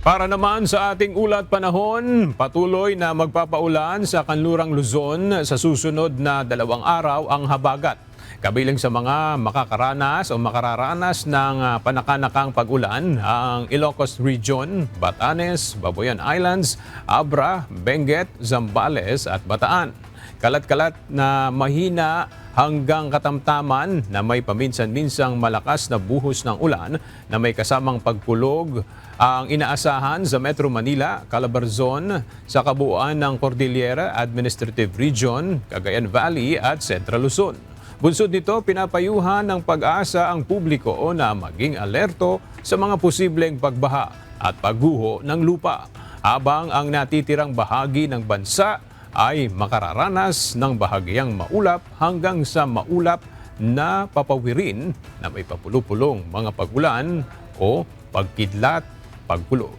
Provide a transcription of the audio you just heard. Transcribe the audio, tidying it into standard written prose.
Para naman sa ating ulat panahon, patuloy na magpapaulan sa Kanlurang Luzon sa susunod na 2 araw ang habagat. Kabilang sa mga makakaranas o makararanas ng panakanakang pag-ulan ang Ilocos Region, Batanes, Babuyan Islands, Abra, Benguet, Zambales at Bataan. Kalat-kalat na mahina hanggang katamtaman na may paminsan-minsang malakas na buhos ng ulan na may kasamang pagkulog ang inaasahan sa Metro Manila, Calabarzon, sa kabuuan ng Cordillera Administrative Region, Cagayan Valley at Central Luzon. Bunsod nito, pinapayuhan ng pag-asa ang publiko na maging alerto sa mga posibleng pagbaha at pagguho ng lupa, habang ang natitirang bahagi ng bansa ay makararanas ng bahagyang maulap hanggang sa maulap na papawirin na may papulupulong mga pagulan o pagkidlat, pagkulog.